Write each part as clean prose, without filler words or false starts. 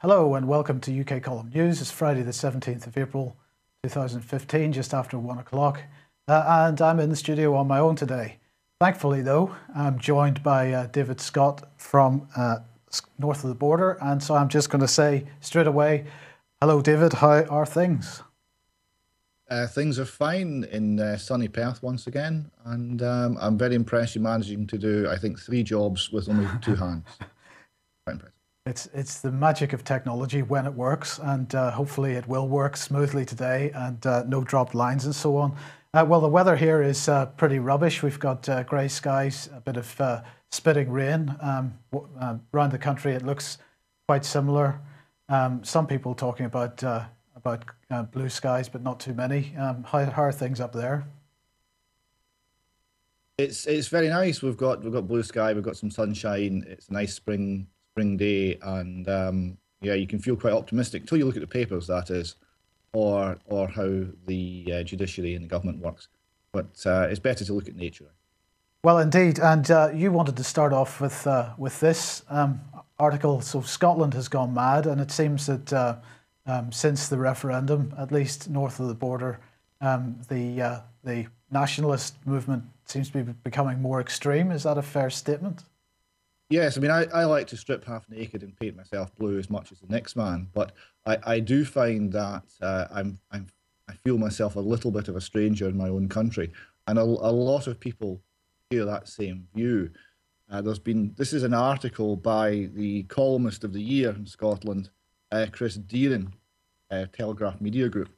Hello and welcome to UK Column News. It's Friday the 17th of April 2015, just after 1 o'clock. And I'm in the studio on my own today. Thankfully, though, I'm joined by David Scott from north of the border. And so I'm just going to say straight away, hello, David. How are things? Things are fine in sunny Perth once again. And I'm very impressed you're managing to do, I think, 3 jobs with only 2 hands. Quite impressive. It's the magic of technology when it works, and hopefully it will work smoothly today, and no dropped lines and so on. Well, the weather here is pretty rubbish. We've got grey skies, a bit of spitting rain. Around the country it looks quite similar. Some people talking about blue skies, but not too many. How are things up there? It's very nice. We've got blue sky. We've got some sunshine. It's a nice spring day, and yeah, you can feel quite optimistic until you look at the papers, that is, or how the judiciary and the government works. But it's better to look at nature. Well, indeed, and you wanted to start off with this article. So Scotland has gone mad, and it seems that since the referendum, at least north of the border, the nationalist movement seems to be becoming more extreme. Is that a fair statement? Yes, I mean, I like to strip half naked and paint myself blue as much as the next man, but I do find that I feel myself a little bit of a stranger in my own country, and a lot of people share that same view. This is an article by the columnist of the year in Scotland, Chris Deerin, Telegraph Media Group,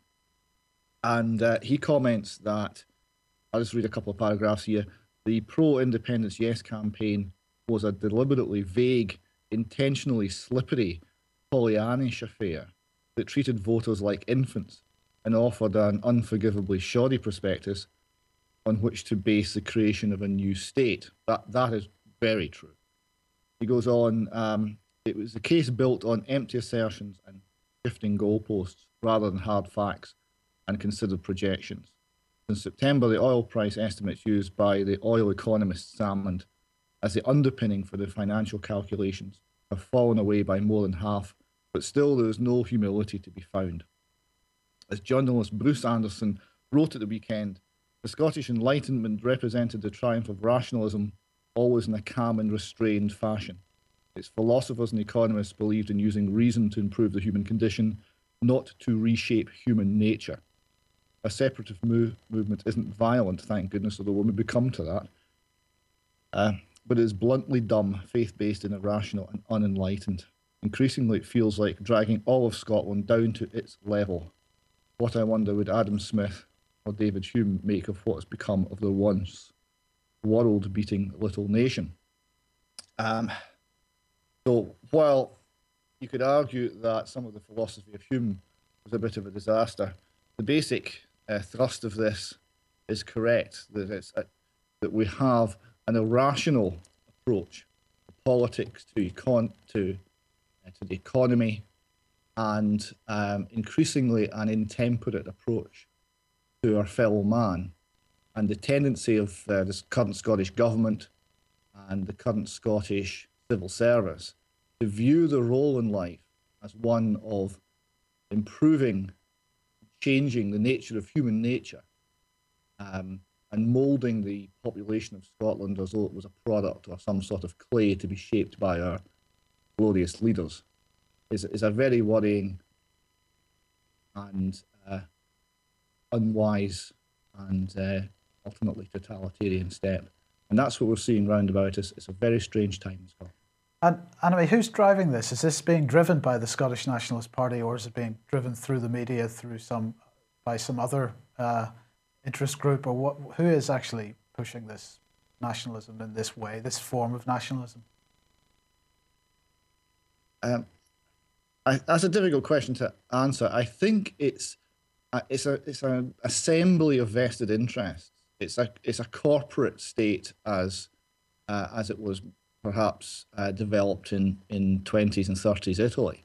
and he comments that, I'll just read a couple of paragraphs here, the pro-independence yes campaign was a deliberately vague, intentionally slippery, Pollyannish affair that treated voters like infants and offered an unforgivably shoddy prospectus on which to base the creation of a new state. That is very true. He goes on, it was a case built on empty assertions and shifting goalposts rather than hard facts and considered projections. Since September, the oil price estimates used by the oil economist Salmond as the underpinning for the financial calculations have fallen away by more than half, but still there is no humility to be found. As journalist Bruce Anderson wrote at the weekend, the Scottish Enlightenment represented the triumph of rationalism, always in a calm and restrained fashion. Its philosophers and economists believed in using reason to improve the human condition, not to reshape human nature. A separatist movement isn't violent, thank goodness, although when we become to that. But it is bluntly dumb, faith-based and irrational and unenlightened. Increasingly, it feels like dragging all of Scotland down to its level. What, I wonder, would Adam Smith or David Hume make of what has become of the once world-beating little nation? So while you could argue that some of the philosophy of Hume was a bit of a disaster, the basic thrust of this is correct, that we have an irrational approach to politics, to the economy, and increasingly an intemperate approach to our fellow man. And the tendency of this current Scottish government and the current Scottish civil service to view the role in life as one of improving, changing the nature of human nature, and moulding the population of Scotland as though it was a product or some sort of clay to be shaped by our glorious leaders is a very worrying and unwise and ultimately totalitarian step. And that's what we're seeing round about us. It's a very strange time in Scotland. And anyway, who's driving this? Is this being driven by the Scottish Nationalist Party, or is it being driven through the media, by some other interest group, or what? Who is actually pushing this nationalism in this way, this form of nationalism? That's a difficult question to answer. I think it's an assembly of vested interests. It's a corporate state as it was perhaps developed in 20s and 30s Italy.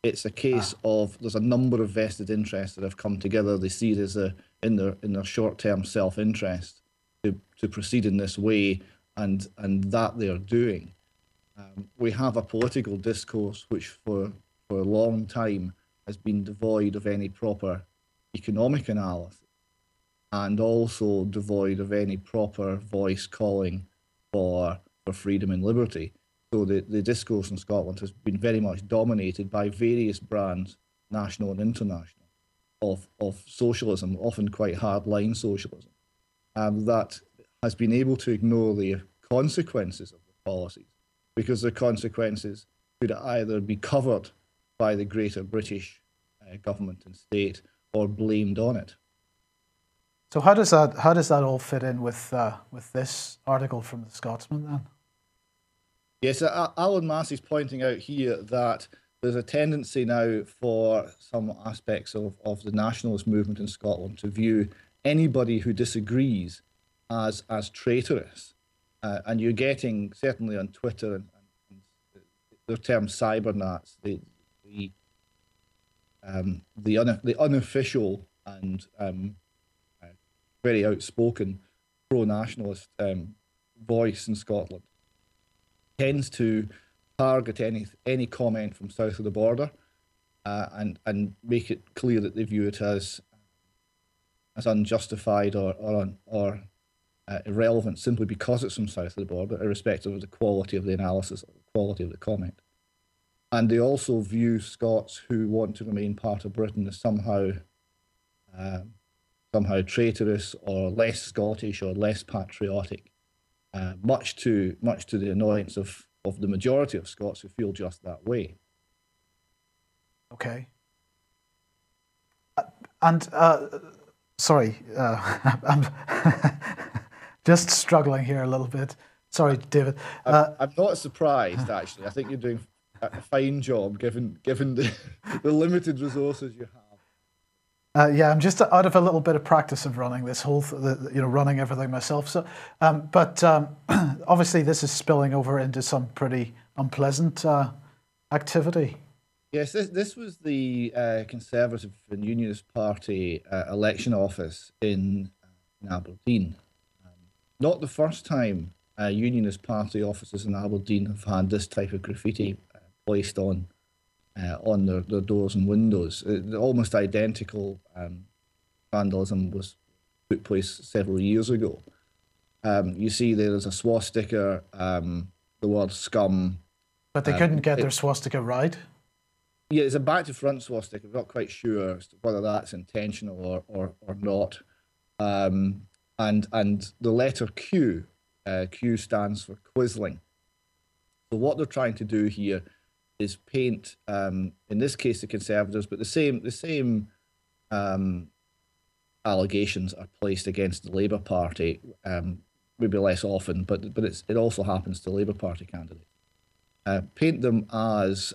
It's a case of there's a number of vested interests that have come together. They see it as in their short-term self-interest to proceed in this way, and that they are doing. We have a political discourse which for for a long time has been devoid of any proper economic analysis and also devoid of any proper voice calling for freedom and liberty. So the discourse in Scotland has been very much dominated by various brands, national and international, of socialism, often quite hard-line socialism, that has been able to ignore the consequences of the policies, because the consequences could either be covered by the greater British government and state or blamed on it. So how does that all fit in with this article from the Scotsman then? Yes, Alan Massey's pointing out here that there's a tendency now for some aspects of the nationalist movement in Scotland to view anybody who disagrees as traitorous. And you're getting, certainly on Twitter, and the term cybernats, the unofficial and very outspoken pro-nationalist voice in Scotland tends to target any comment from south of the border and make it clear that they view it as unjustified or irrelevant simply because it's from south of the border, irrespective of the quality of the analysis or the quality of the comment. And they also view Scots who want to remain part of Britain as somehow traitorous or less Scottish or less patriotic, much to the annoyance of the majority of Scots who feel just that way. Okay. And sorry, I'm just struggling here a little bit. Sorry, David. I'm not surprised, actually. I think you're doing a fine job given the limited resources you have. Yeah, I'm just out of a little bit of practice of running this whole, running everything myself. So, but obviously this is spilling over into some pretty unpleasant activity. Yes, this was the Conservative and Unionist Party election office in Aberdeen. Not the first time Unionist Party offices in Aberdeen have had this type of graffiti placed on their doors and windows. Almost identical vandalism took place several years ago. You see there's a swastika, the word scum. But they couldn't get their swastika right? Yeah, it's a back to front swastika. I'm not quite sure whether that's intentional or not. And the letter Q, Q stands for Quisling. So what they're trying to do here is paint, in this case, the Conservatives, but the same allegations are placed against the Labour Party, maybe less often, but it also happens to Labour Party candidates. Paint them as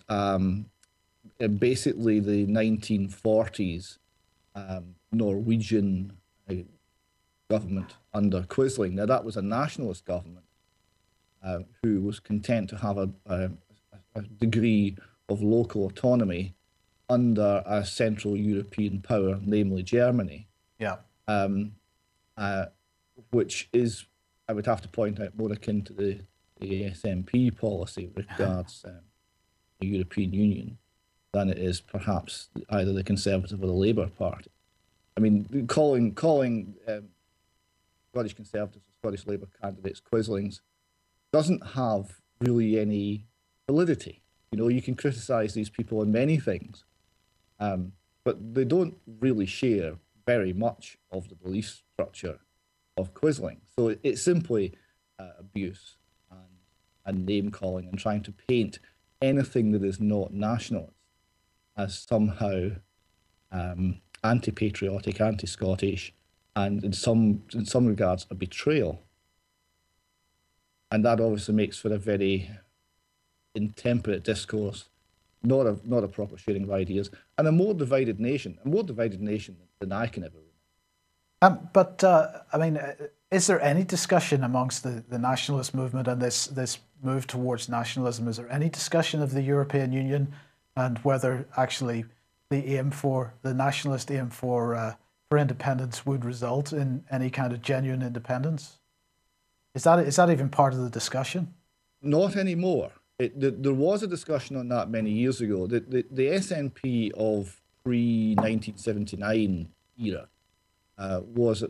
basically the 1940s Norwegian government under Quisling. Now that was a nationalist government who was content to have a degree of local autonomy under a Central European power, namely Germany. Yeah. Which is, I would have to point out, more akin to the SNP policy with regards the European Union than it is perhaps either the Conservative or the Labour Party. I mean, calling Scottish Conservatives or Scottish Labour candidates Quislings doesn't have really any validity. You know, you can criticise these people on many things, but they don't really share very much of the belief structure of Quisling. So it's simply abuse and name calling and trying to paint anything that is not nationalist as somehow anti-patriotic, anti-Scottish, and in some regards a betrayal. And that obviously makes for a very intemperate discourse, not a proper sharing of ideas, and a more divided nation than I can ever remember. But I mean, is there any discussion amongst the nationalist movement and this move towards nationalism? Is there any discussion of the European Union and whether actually the nationalist aim for independence would result in any kind of genuine independence? Is that even part of the discussion? Not anymore. There was a discussion on that many years ago. The SNP of pre-1979 era was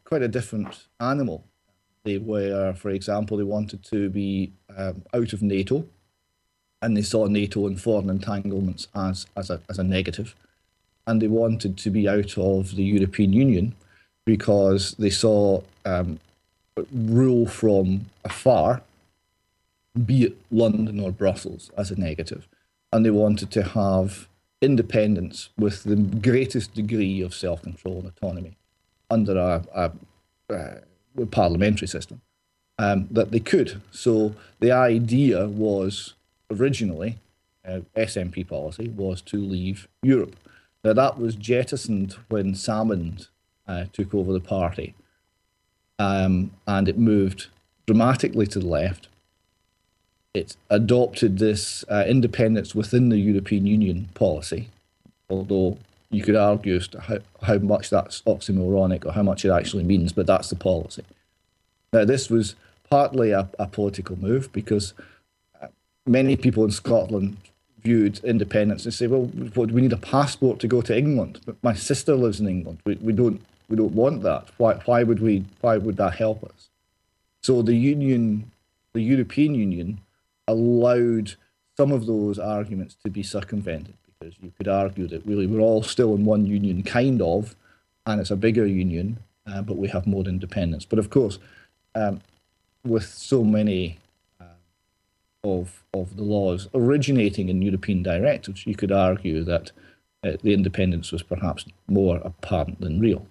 quite a different animal. They were, for example, they wanted to be out of NATO, and they saw NATO and foreign entanglements as a negative. And they wanted to be out of the European Union because they saw rule from afar, be it London or Brussels, as a negative. And they wanted to have independence with the greatest degree of self-control and autonomy under a parliamentary system that they could. So the idea was originally, SNP policy was to leave Europe. Now that was jettisoned when Salmond took over the party, and it moved dramatically to the left. It adopted this independence within the European Union policy, although you could argue as to how much that's oxymoronic or how much it actually means, but that's the policy. Now, this was partly a political move because many people in Scotland viewed independence and say, well, we need a passport to go to England, but my sister lives in England. We don't want that. Why would that help us? So the European Union allowed some of those arguments to be circumvented, because you could argue that really we're all still in one union, kind of, and it's a bigger union, but we have more independence. But of course, with so many of the laws originating in European directives, you could argue that the independence was perhaps more apparent than real.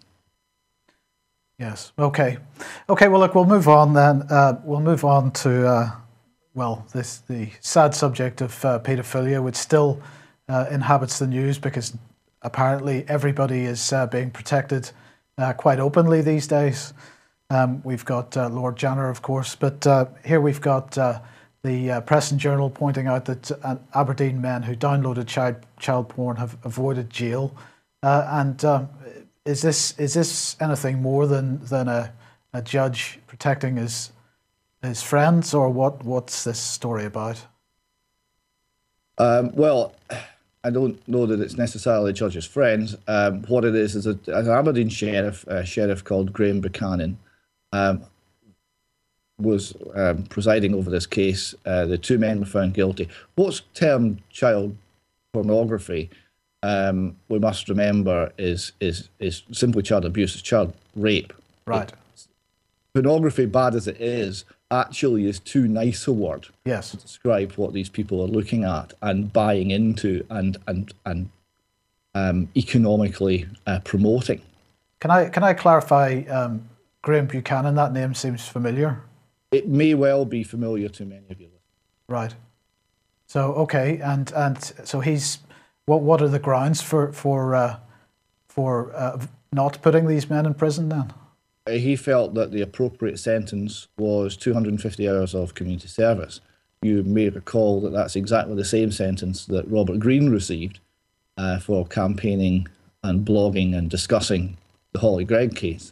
Yes. Okay. Well, look, we'll move on then. We'll move on to the sad subject of paedophilia, which still inhabits the news because apparently everybody is being protected quite openly these days. We've got Lord Janner, of course, but here we've got the Press and Journal pointing out that Aberdeen men who downloaded child porn have avoided jail. Is this anything more than a judge protecting his friends, or what's this story about? Well, I don't know that it's necessarily judge's friends. What it is an Aberdeen sheriff, a sheriff called Graham Buchanan, was presiding over this case. The two men were found guilty. What's termed child pornography, we must remember, is simply child abuse, it's child rape. Right. Pornography, bad as it is, actually is too nice a word, yes, to describe what these people are looking at and buying into and economically promoting. Can I clarify, Graham Buchanan? That name seems familiar. It may well be familiar to many of you. Right. So okay, and so he's what are the grounds for not putting these men in prison then? He felt that the appropriate sentence was 250 hours of community service. You may recall that that's exactly the same sentence that Robert Greene received for campaigning and blogging and discussing the Holly Gregg case,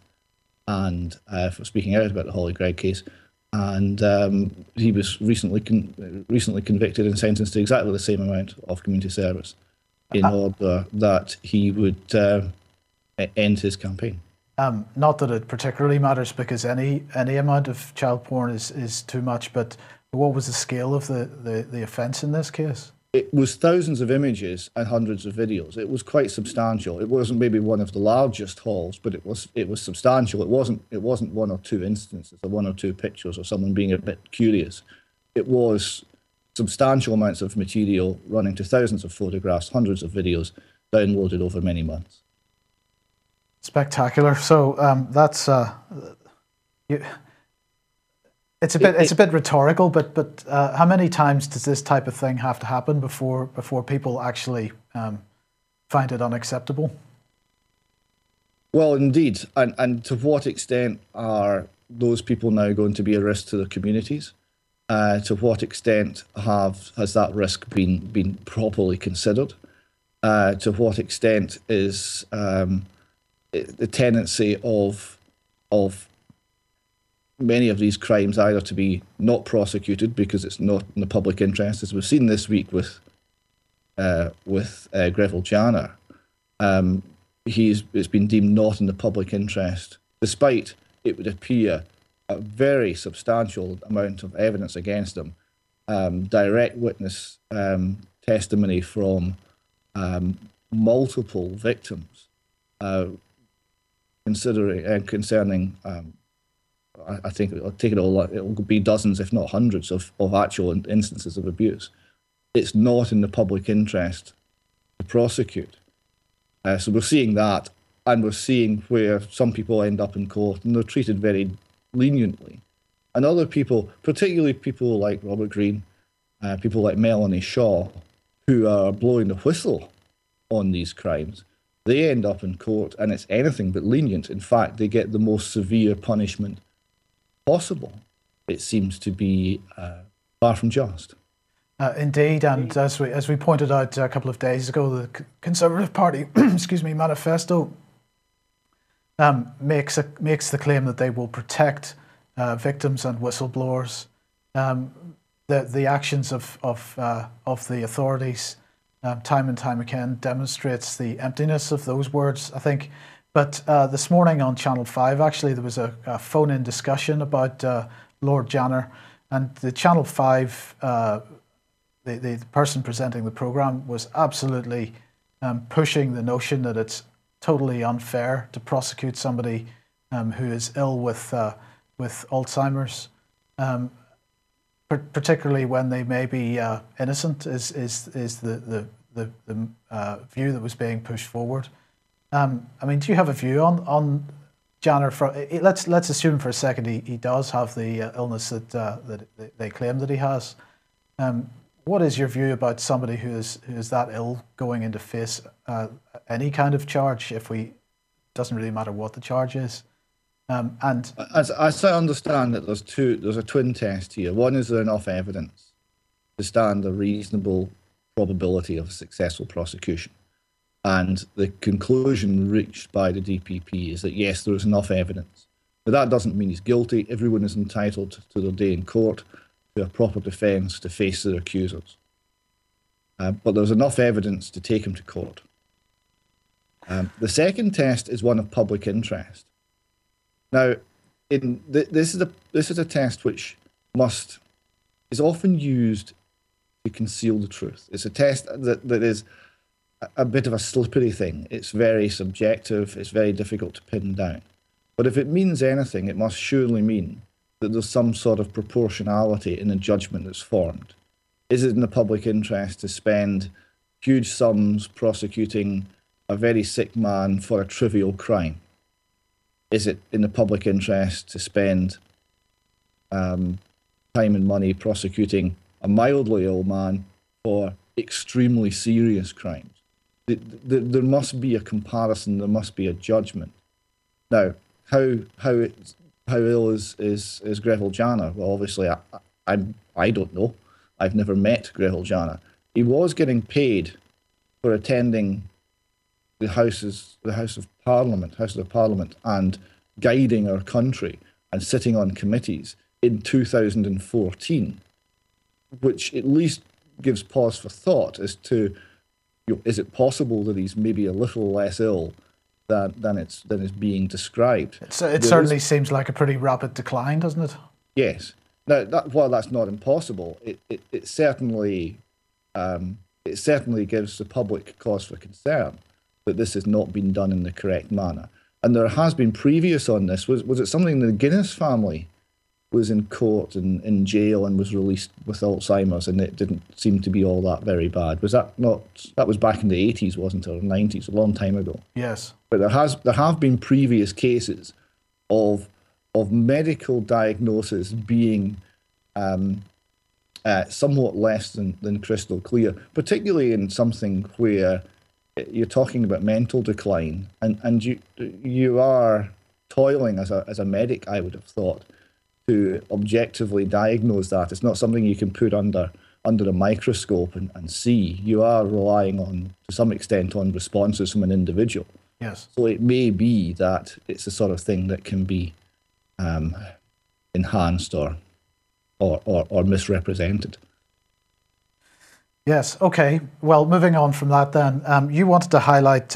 and for speaking out about the Holly Gregg case. And he was recently convicted and sentenced to exactly the same amount of community service in order that he would end his campaign. Not that it particularly matters, because any amount of child porn is too much, but what was the scale of the offence in this case? It was thousands of images and hundreds of videos. It was quite substantial. It wasn't maybe one of the largest hauls, but it was substantial. It wasn't one or two instances or one or two pictures or someone being a bit curious. It was substantial amounts of material running to thousands of photographs, hundreds of videos, downloaded over many months. Spectacular. So that's it's a bit rhetorical, but how many times does this type of thing have to happen before people actually find it unacceptable? Well, indeed, and to what extent are those people now going to be a risk to their communities? To what extent has that risk been properly considered? To what extent is the tendency of many of these crimes either to be not prosecuted because it's not in the public interest, as we've seen this week with Greville Janner. It's been deemed not in the public interest, despite it would appear a very substantial amount of evidence against him. Direct witness testimony from multiple victims concerning. I think I'll take it all. It will be dozens, if not hundreds, of actual instances of abuse. It's not in the public interest to prosecute. So we're seeing that, and we're seeing where some people end up in court and they're treated very leniently, and other people, particularly people like Robert Greene, people like Melanie Shaw, who are blowing the whistle on these crimes, they end up in court and it's anything but lenient. In fact, they get the most severe punishment possible. It seems to be far from just. Indeed, and as we pointed out a couple of days ago, the Conservative Party, manifesto makes the claim that they will protect victims and whistleblowers. The actions of the authorities, time and time again, demonstrates the emptiness of those words, I think. But this morning on Channel 5, actually, there was a phone-in discussion about Lord Janner, and the Channel 5, the person presenting the programme was absolutely pushing the notion that it's totally unfair to prosecute somebody who is ill with Alzheimer's, particularly when they may be innocent, is the view that was being pushed forward. I mean, do you have a view on Janner? Let's assume for a second he does have the illness that they claim that he has. What is your view about somebody who is that ill going into face any kind of charge? Doesn't really matter what the charge is. And as I understand it, there's a twin test here. One, is there enough evidence to stand a reasonable probability of a successful prosecution? And the conclusion reached by the DPP is that yes, there is enough evidence. But that doesn't mean he's guilty. Everyone is entitled to their day in court, to a proper defence, to face their accusers. But there's enough evidence to take him to court. The second test is one of public interest. Now, this is a test which is often used to conceal the truth. It's a test that is a bit of a slippery thing. It's very subjective. It's very difficult to pin down. But if it means anything, it must surely mean that there's some sort of proportionality in the judgment that's formed. Is it in the public interest to spend huge sums prosecuting a very sick man for a trivial crime? Is it in the public interest to spend time and money prosecuting a mildly ill man for extremely serious crimes? There must be a comparison. There must be a judgment. Now, how ill is Greville Janner? Well, obviously, I don't know. I've never met Greville Janner. He was getting paid for attending the Houses of Parliament, and guiding our country and sitting on committees in 2014, which at least gives pause for thought as to, is it possible that he's maybe a little less ill than is being described? It certainly seems like a pretty rapid decline, doesn't it? Yes. Now, while that's not impossible, it certainly gives the public cause for concern that this has not been done in the correct manner. And there has been previous on this. Was it something the Guinness family was in court and in jail and was released with Alzheimer's, and it didn't seem to be all that very bad? Was that not? That was back in the 80s, wasn't it, or 90s, a long time ago? Yes. But there have been previous cases of medical diagnosis being somewhat less than crystal clear, particularly in something where you're talking about mental decline, and you are toiling as a medic, I would have thought, to objectively diagnose that. It's not something you can put under a microscope and see. You are relying on, to some extent, on responses from an individual. Yes. So it may be that it's the sort of thing that can be enhanced or misrepresented. Yes. Okay. Well, moving on from that, then you wanted to highlight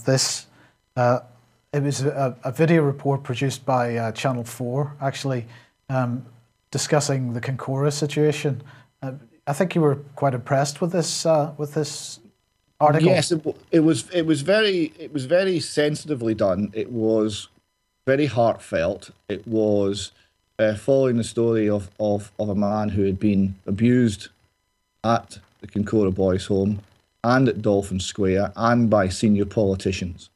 this. It was a video report produced by Channel 4, actually, discussing the Kincora situation. I think you were quite impressed with this article. Yes, it was very sensitively done. It was very heartfelt. It was following the story of a man who had been abused at the Kincora Boys' Home and at Dolphin Square and by senior politicians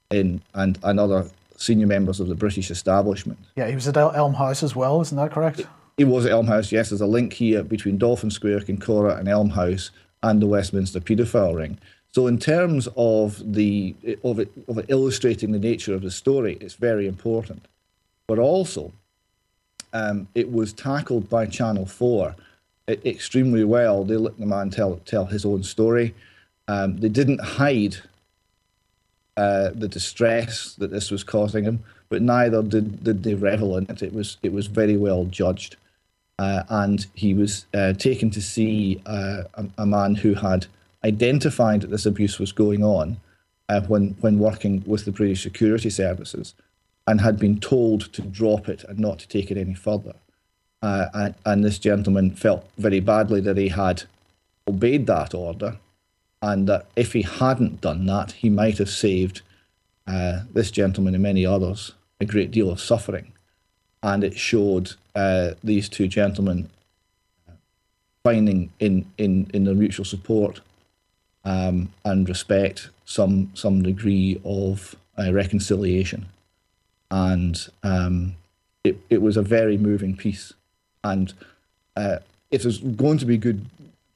and other senior members of the British establishment. Yeah, he was at Elm House as well, isn't that correct? He was at Elm House, yes. There's a link here between Dolphin Square, Kincora and Elm House and the Westminster paedophile ring. So in terms of it illustrating the nature of the story, it's very important. But also, it was tackled by Channel 4 extremely well. They let the man tell his own story. They didn't hide the distress that this was causing him, but neither did they revel in it. It was very well judged, and he was taken to see a man who had identified that this abuse was going on when working with the British security services, and had been told to drop it and not to take it any further. And this gentleman felt very badly that he had obeyed that order, and that if he hadn't done that, he might have saved this gentleman and many others a great deal of suffering. And it showed these two gentlemen finding in their mutual support and respect some degree of reconciliation. And it was a very moving piece. And if there's going to be good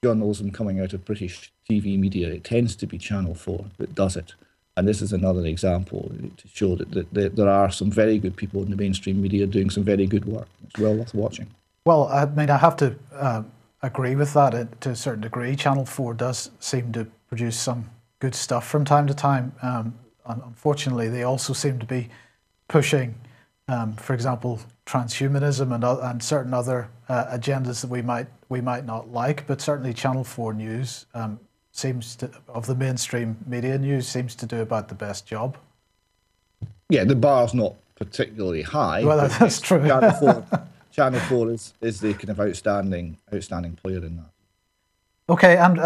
journalism coming out of British TV media, it tends to be Channel 4 that does it. And this is another example to show that there are some very good people in the mainstream media doing some very good work. It's well worth watching. Well, I mean, I have to agree with that to a certain degree. Channel 4 does seem to produce some good stuff from time to time. Unfortunately, they also seem to be pushing, for example, transhumanism and certain other agendas that we might not like. But certainly, Channel 4 News of the mainstream media news seems to do about the best job. Yeah, the bar's not particularly high. Well, that's true. Channel 4 is the kind of outstanding player in that. Okay, and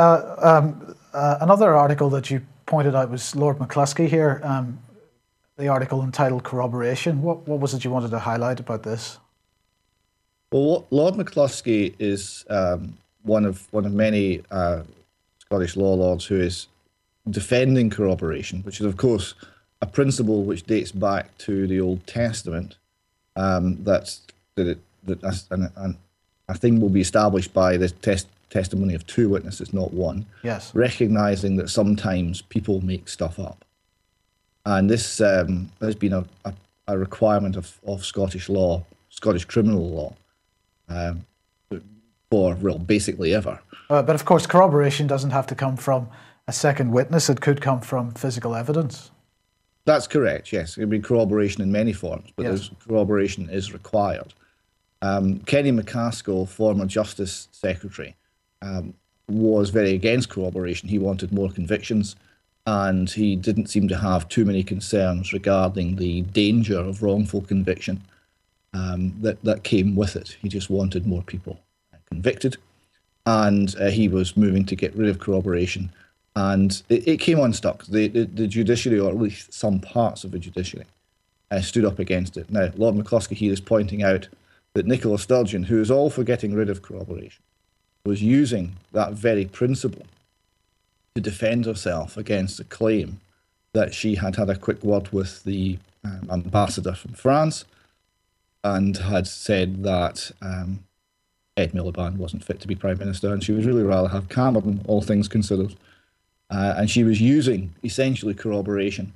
another article that you pointed out was Lord McCluskey here. The article entitled "Corroboration." What was it you wanted to highlight about this? Well, Lord McCluskey is one of many Scottish law lords who is defending corroboration, which is, of course, a principle which dates back to the Old Testament. That a thing will be established by the testimony of two witnesses, not one. Yes. Recognizing that sometimes people make stuff up. And this has been a requirement of Scottish law, Scottish criminal law, for, well, basically ever. But of course, corroboration doesn't have to come from a second witness. It could come from physical evidence. That's correct, yes. It can be corroboration in many forms, but yes, corroboration is required. Kenny McCaskill, former Justice Secretary, was very against corroboration. He wanted more convictions, and he didn't seem to have too many concerns regarding the danger of wrongful conviction that came with it. He just wanted more people convicted, and he was moving to get rid of corroboration. And it came unstuck. The judiciary, or at least some parts of the judiciary, stood up against it. Now, Lord McCluskey here is pointing out that Nicola Sturgeon, who is all for getting rid of corroboration, was using that very principle to defend herself against a claim that she had had a quick word with the ambassador from France and had said that Ed Miliband wasn't fit to be Prime Minister, and she would really rather have Cameron, all things considered. And she was using, essentially, corroboration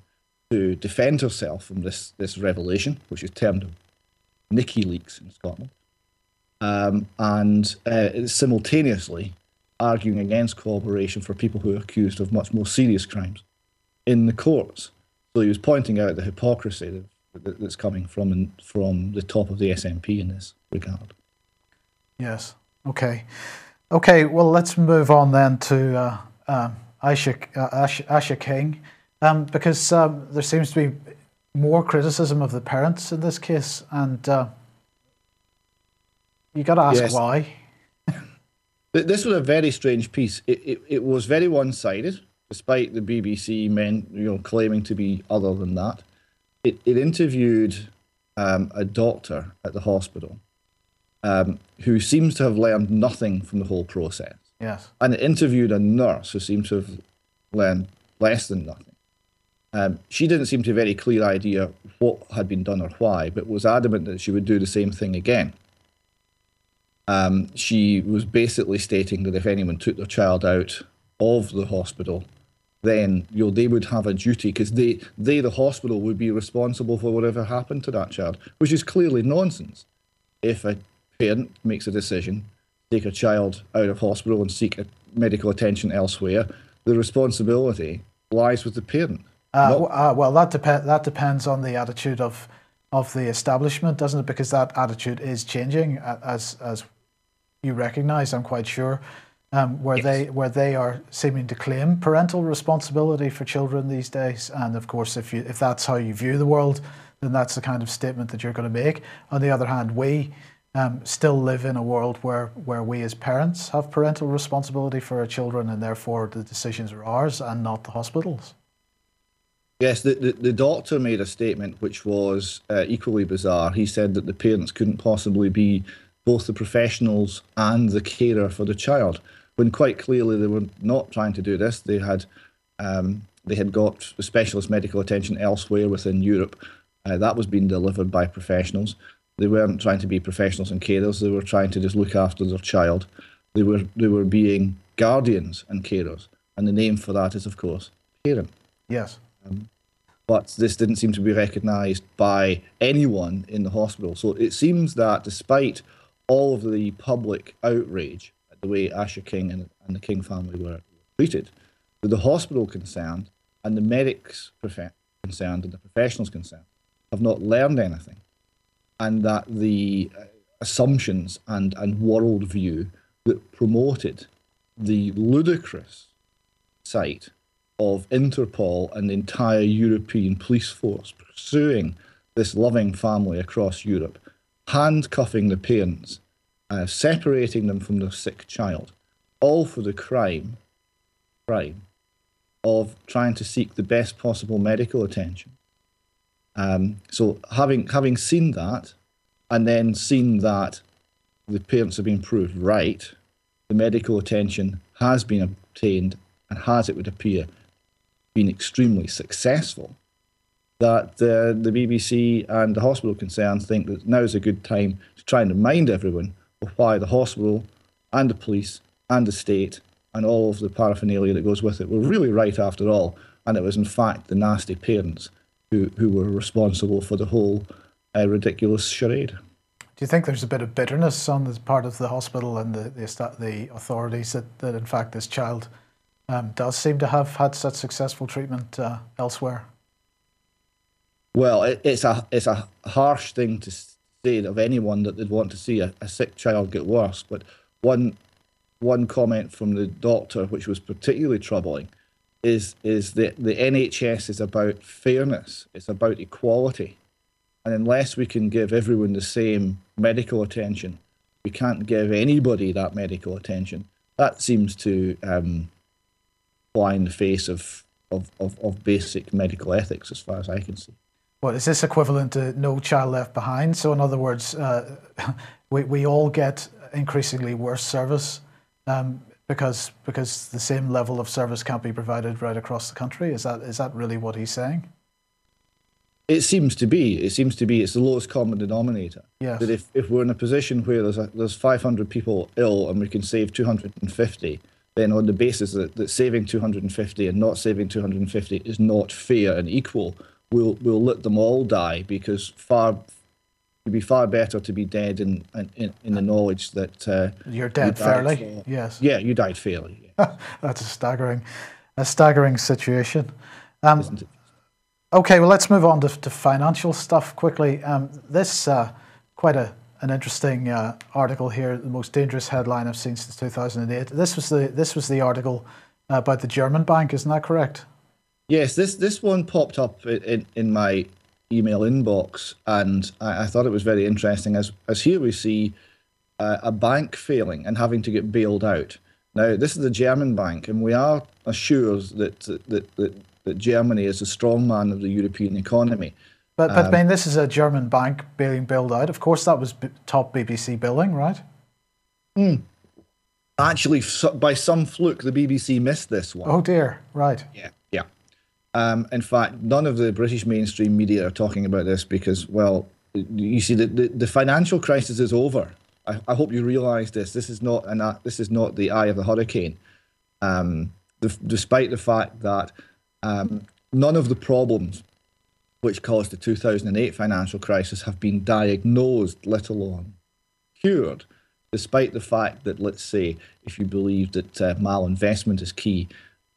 to defend herself from this revelation, which is termed Nicky Leaks in Scotland, and simultaneously arguing against corroboration for people who are accused of much more serious crimes in the courts. So he was pointing out the hypocrisy, that's coming from the top of the SNP in this regard. Yes. Okay. Okay. Well, let's move on then to Aisha King, because there seems to be more criticism of the parents in this case, and you got to ask Yes. why. This was a very strange piece. It was very one-sided, despite the BBC claiming to be other than that. It interviewed a doctor at the hospital who seems to have learned nothing from the whole process. Yes. And it interviewed a nurse who seemed to have learned less than nothing. She didn't seem to have a very clear idea what had been done or why, but was adamant that she would do the same thing again. She was basically stating that if anyone took their child out of the hospital, then they would have a duty, because they, the hospital, would be responsible for whatever happened to that child, which is clearly nonsense. If a parent makes a decision to take a child out of hospital and seek medical attention elsewhere, the responsibility lies with the parent. Well, that depends on the attitude of the establishment, doesn't it? Because that attitude is changing, as you recognise, I'm quite sure, where they are seeming to claim parental responsibility for children these days. And of course, if that's how you view the world, then that's the kind of statement that you're going to make. On the other hand, we still live in a world where we as parents have parental responsibility for our children, and therefore the decisions are ours and not the hospital's. Yes, the doctor made a statement which was equally bizarre. He said that the parents couldn't possibly be both the professionals and the carer for the child, when quite clearly they were not trying to do this. They had got specialist medical attention elsewhere within Europe. That was being delivered by professionals. They weren't trying to be professionals and carers. They were trying to just look after their child. They were being guardians and carers, and the name for that is, of course, parent. Yes. But this didn't seem to be recognised by anyone in the hospital. So it seems that despite all of the public outrage at the way Aisha King and the King family were treated, with the hospital concerned and the medics concerned and the professionals concerned have not learned anything, and that the assumptions and worldview that promoted the ludicrous sight of Interpol and the entire European police force pursuing this loving family across Europe, handcuffing the parents, separating them from their sick child, all for the crime of trying to seek the best possible medical attention. So having seen that, and then seen that the parents have been proved right, the medical attention has been obtained and has, it would appear, been extremely successful, that the BBC and the hospital concerns think that now is a good time to try and remind everyone of why the hospital and the police and the state and all of the paraphernalia that goes with it were really right after all, and it was in fact the nasty parents who were responsible for the whole ridiculous charade. Do you think there's a bit of bitterness on the part of the hospital and the authorities that in fact this child does seem to have had such successful treatment elsewhere? Well, it's a harsh thing to say of anyone that they'd want to see a sick child get worse. But one comment from the doctor, which was particularly troubling, is that the NHS is about fairness. It's about equality. And unless we can give everyone the same medical attention, we can't give anybody that medical attention. That seems to fly in the face of basic medical ethics, as far as I can see. Well, is this equivalent to No Child Left Behind? So in other words, we all get increasingly worse service because the same level of service can't be provided right across the country? Is that really what he's saying? It seems to be. It's the lowest common denominator. Yes. That if we're in a position where there's 500 people ill and we can save 250, then on the basis that saving 250 and not saving 250 is not fair and equal, we'll let them all die, because it'd be far better to be dead in the knowledge that you're dead fairly. Yes. Yeah, you died fairly. Yeah. That's a staggering situation. Isn't it? Okay, well, let's move on to financial stuff quickly. This quite an interesting article here. The most dangerous headline I've seen since 2008. This was the article about the German bank. Isn't that correct? Yes, this one popped up in my email inbox, and I thought it was very interesting. As here we see a bank failing and having to get bailed out. Now, this is a German bank, and we are assured that Germany is a strong man of the European economy. But I mean, this is a German bank being bailed out. Of course, that was top BBC billing, right? Actually, by some fluke, the BBC missed this one. Oh dear, right. Yeah. In fact, none of the British mainstream media are talking about this because, well, you see, the financial crisis is over. I hope you realise this. This is not the eye of the hurricane. Despite the fact that none of the problems which caused the 2008 financial crisis have been diagnosed, let alone cured, despite the fact that, let's say, if you believe that malinvestment is key,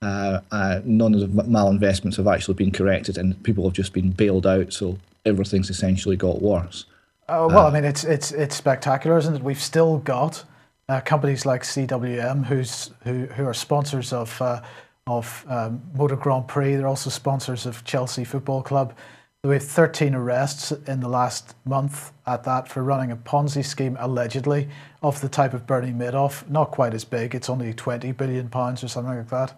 none of the malinvestments have actually been corrected and people have just been bailed out, so everything's essentially got worse. Well, I mean, it's spectacular, isn't it? We've still got companies like CWM who are sponsors of Motor Grand Prix. They're also sponsors of Chelsea Football Club. We have 13 arrests in the last month at that for running a Ponzi scheme, allegedly, of the type of Bernie Madoff. Not quite as big. It's only £20 billion or something like that.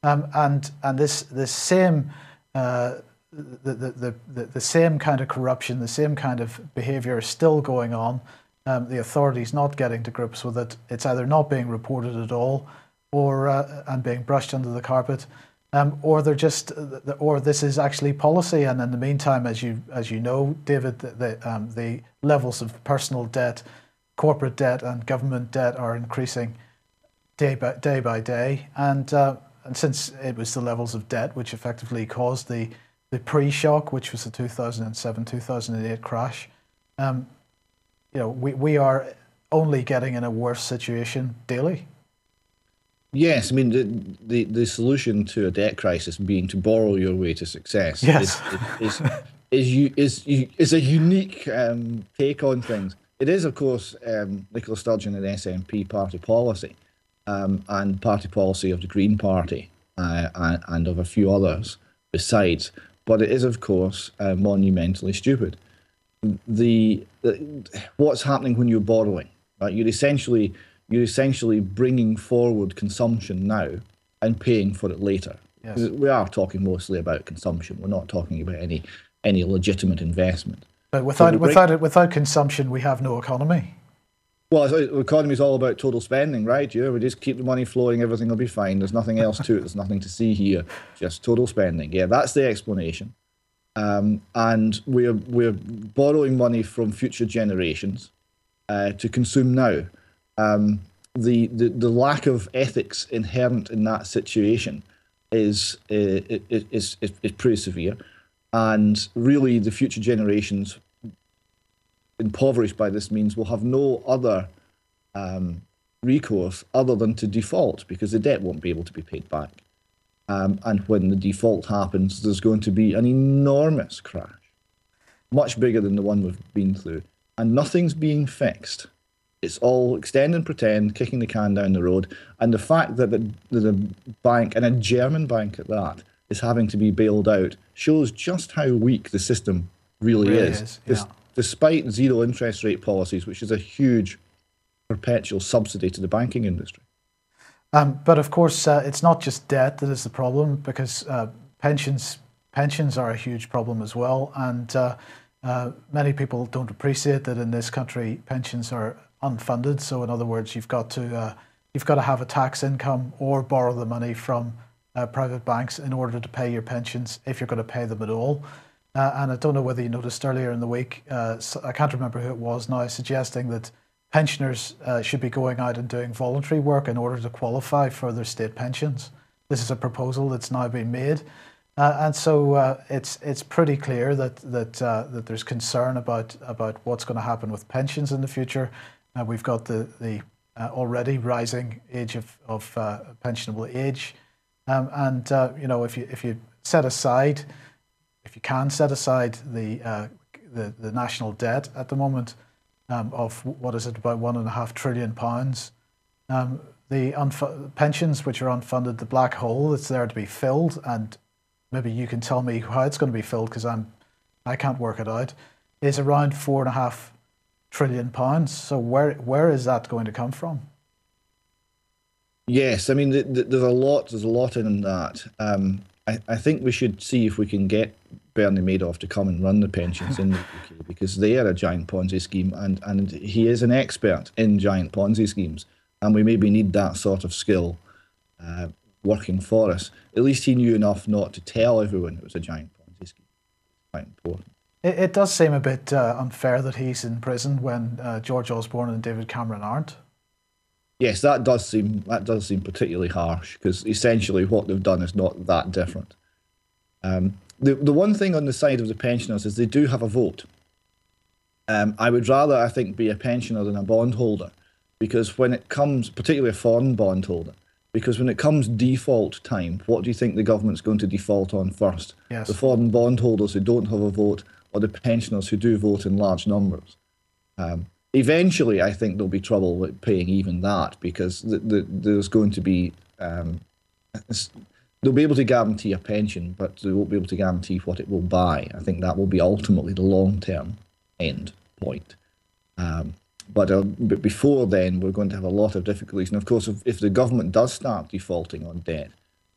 And this same the same kind of corruption, the same kind of behaviour is still going on. The authorities not getting to grips with it. It's either not being reported at all, or and being brushed under the carpet, or they're just, or this is actually policy. And in the meantime, as you know, David, the levels of personal debt, corporate debt, and government debt are increasing day by day. And since it was the levels of debt which effectively caused the pre-shock, which was the 2007-2008 crash, we are only getting in a worse situation daily. Yes, I mean the solution to a debt crisis being to borrow your way to success. Yes. is a unique take on things. It is, of course, Nicola Sturgeon and SNP party policy, and party policy of the Green Party and of a few others besides. But it is, of course, monumentally stupid. What's happening when you're borrowing? Right? You're essentially bringing forward consumption now and paying for it later. Yes. We are talking mostly about consumption. We're not talking about any legitimate investment. But without consumption, we have no economy. Well, the economy is all about total spending, right? We just keep the money flowing, everything will be fine. There's nothing else to it. There's nothing to see here. Just total spending. Yeah, that's the explanation. And we're borrowing money from future generations to consume now. The lack of ethics inherent in that situation is pretty severe, and really the future generations impoverished by this means will have no other recourse other than to default, because the debt won't be able to be paid back. And when the default happens, there's going to be an enormous crash, much bigger than the one we've been through, and nothing's being fixed. It's all extend and pretend, kicking the can down the road. And the fact that the bank, and a German bank at that, is having to be bailed out shows just how weak the system really is. Yeah. Despite zero interest rate policies, which is a huge perpetual subsidy to the banking industry. But of course, it's not just debt that is the problem, because pensions are a huge problem as well. And many people don't appreciate that in this country, pensions are unfunded. So in other words, you've got to have a tax income or borrow the money from private banks in order to pay your pensions, if you're going to pay them at all. And I don't know whether you noticed earlier in the week, I can't remember who it was now, suggesting that pensioners should be going out and doing voluntary work in order to qualify for their state pensions. This is a proposal that's now been made. And so it's pretty clear that there's concern about what's going to happen with pensions in the future. We've got the already rising age of pensionable age, and if you set aside if you can set aside the national debt at the moment of what is it, about £1.5 trillion. The pensions which are unfunded, the black hole that's there to be filled, and maybe you can tell me how it's going to be filled because I can't work it out, is around £4.5 trillion. So where is that going to come from? Yes, I mean there's a lot in that. I think we should see if we can get Bernie Madoff to come and run the pensions in the UK, because they are a giant Ponzi scheme, and he is an expert in giant Ponzi schemes, and we maybe need that sort of skill working for us. At least he knew enough not to tell everyone it was a giant Ponzi scheme. It's quite important. It does seem a bit unfair that he's in prison when George Osborne and David Cameron aren't. Yes, that does seem particularly harsh, because essentially what they've done is not that different. The one thing on the side of the pensioners is they do have a vote. I would rather, I think, be a pensioner than a bondholder, because when it comes, particularly a foreign bondholder, because when it comes default time, what do you think the government's going to default on first? Yes. The foreign bondholders who don't have a vote, or the pensioners who do vote in large numbers? Eventually, I think there'll be trouble with paying even that, because there's going to be they'll be able to guarantee a pension, but they won't be able to guarantee what it will buy. I think that will be ultimately the long-term end point. But before then, we're going to have a lot of difficulties. And of course, if the government does start defaulting on debt,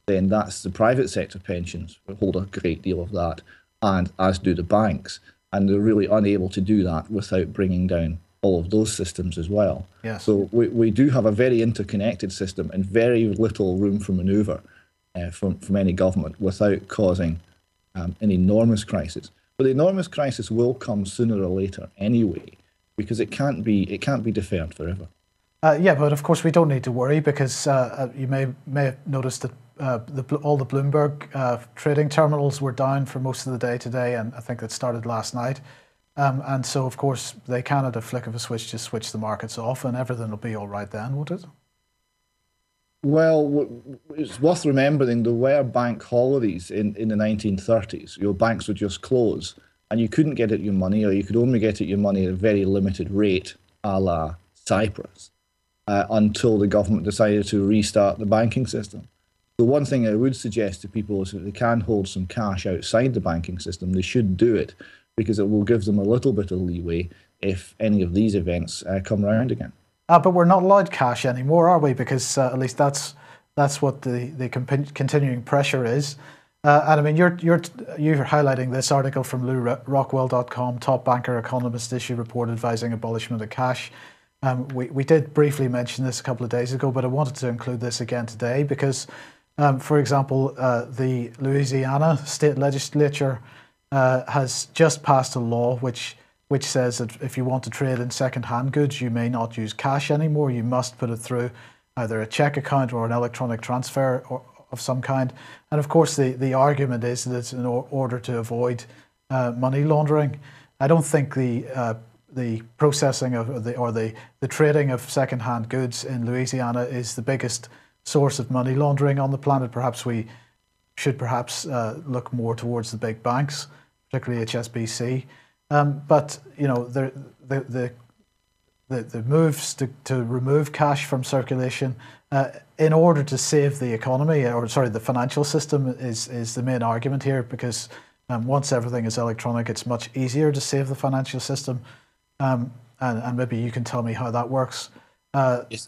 then that's the private sector pensions will hold a great deal of that, and as do the banks. And they're really unable to do that without bringing down all of those systems as well. Yes. So we do have a very interconnected system and very little room for manoeuvre from any government without causing an enormous crisis. But the enormous crisis will come sooner or later anyway, because it can't be deferred forever. Yeah, but of course we don't need to worry, because you may have noticed that all the Bloomberg trading terminals were down for most of the day today, and I think that started last night. And so, of course, they can, at a flick of a switch, just switch the markets off, and everything will be all right then, won't it? Well, it's worth remembering there were bank holidays in the 1930s. Your banks would just close, and you couldn't get at your money, or you could only get at your money at a very limited rate, a la Cyprus, until the government decided to restart the banking system. The one thing I would suggest to people is that they can hold some cash outside the banking system. They should do it, because it will give them a little bit of leeway if any of these events come around again. But we're not allowed cash anymore, are we? Because at least that's what the continuing pressure is. And I mean, you're highlighting this article from LewRockwell.com, top banker economist issue report advising abolishment of cash. We did briefly mention this a couple of days ago, but I wanted to include this again today because, for example, the Louisiana state legislature has just passed a law which says that if you want to trade in second-hand goods, you may not use cash anymore. You must put it through either a check account or an electronic transfer of some kind. And of course, the argument is that it's in order to avoid money laundering. I don't think the processing of the trading of second-hand goods in Louisiana is the biggest source of money laundering on the planet. Perhaps we should look more towards the big banks, particularly HSBC. But you know, the moves to remove cash from circulation in order to save the economy, the financial system, is the main argument here, because once everything is electronic, it's much easier to save the financial system. And maybe you can tell me how that works.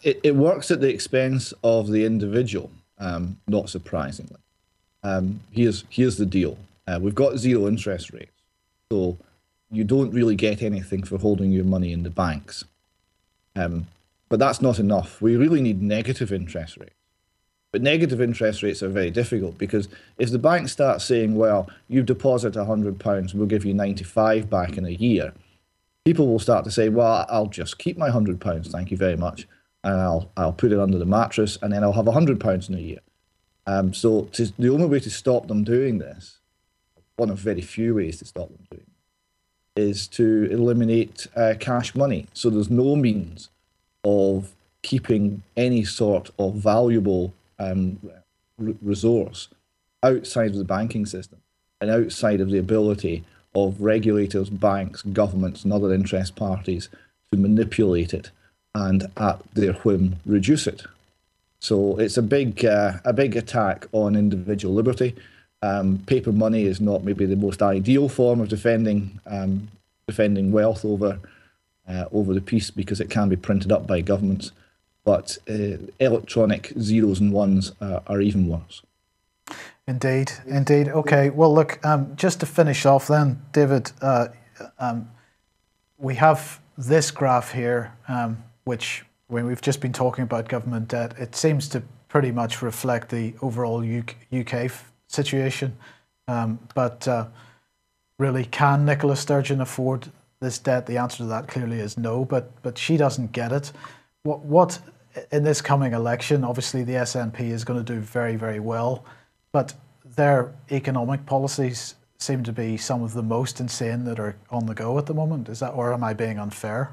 It works at the expense of the individual, not surprisingly. Here's the deal. We've got zero interest rates, so you don't really get anything for holding your money in the banks. But that's not enough. We really need negative interest rates. But negative interest rates are very difficult, because if the bank starts saying, well, you deposit £100, we'll give you 95 back in a year, people will start to say, well, I'll just keep my £100, thank you very much, and I'll put it under the mattress, and then I'll have £100 in a year. So the only way to stop them doing this, one of very few ways to stop them doing it, is to eliminate cash money. So there's no means of keeping any sort of valuable resource outside of the banking system. and outside of the ability of regulators, banks, governments, and other interest parties to manipulate it and at their whim reduce it. So it's a big attack on individual liberty. Paper money is not maybe the most ideal form of defending wealth over the peace, because it can be printed up by governments. But electronic zeros and ones are even worse. Indeed, indeed. Okay, well, look, just to finish off then, David, we have this graph here, which, when we've just been talking about government debt, it seems to pretty much reflect the overall UK situation. But really, can Nicola Sturgeon afford this debt? The answer to that clearly is no, but she doesn't get it. What in this coming election, obviously the SNP is going to do very, very well, but their economic policies seem to be some of the most insane that are on the go at the moment. Is that, or am I being unfair?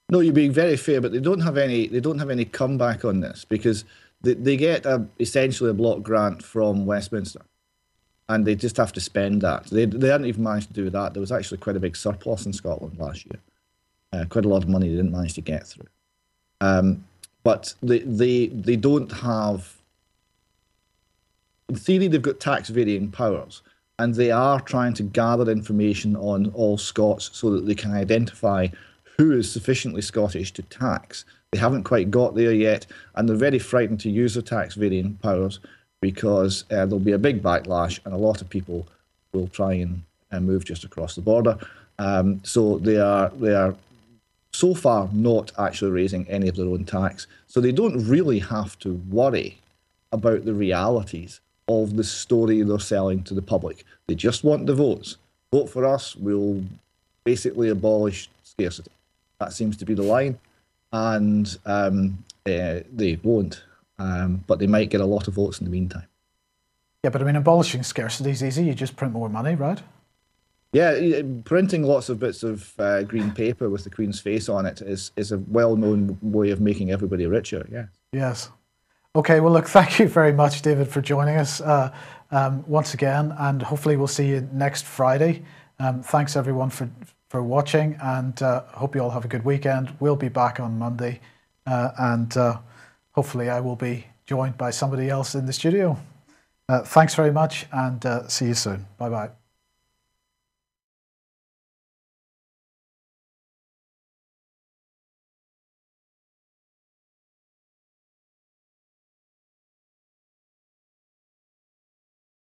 No, you're being very fair, but they don't have any comeback on this, because they get essentially a block grant from Westminster, and they just have to spend that. They hadn't even managed to do that. There was actually quite a big surplus in Scotland last year, quite a lot of money they didn't manage to get through. But they don't have. In theory, they've got tax varying powers, and they are trying to gather information on all Scots so that they can identify who is sufficiently Scottish to tax. They haven't quite got there yet, and they're very frightened to use their tax varying powers, because there'll be a big backlash, and a lot of people will try and move just across the border. So they are so far not actually raising any of their own tax, so they don't really have to worry about the realities of the story they're selling to the public. They just want the votes. Vote for us, we'll basically abolish scarcity. That seems to be the line, and they won't, but they might get a lot of votes in the meantime. Yeah, but I mean, abolishing scarcity is easy. You just print more money, right? Yeah, printing lots of bits of green paper with the Queen's face on it is a well-known way of making everybody richer, yeah. Yes. Okay, well, look, thank you very much, David, for joining us once again, and hopefully we'll see you next Friday. Thanks, everyone, for watching, and hope you all have a good weekend. We'll be back on Monday, and hopefully I will be joined by somebody else in the studio. Thanks very much, and see you soon. Bye-bye.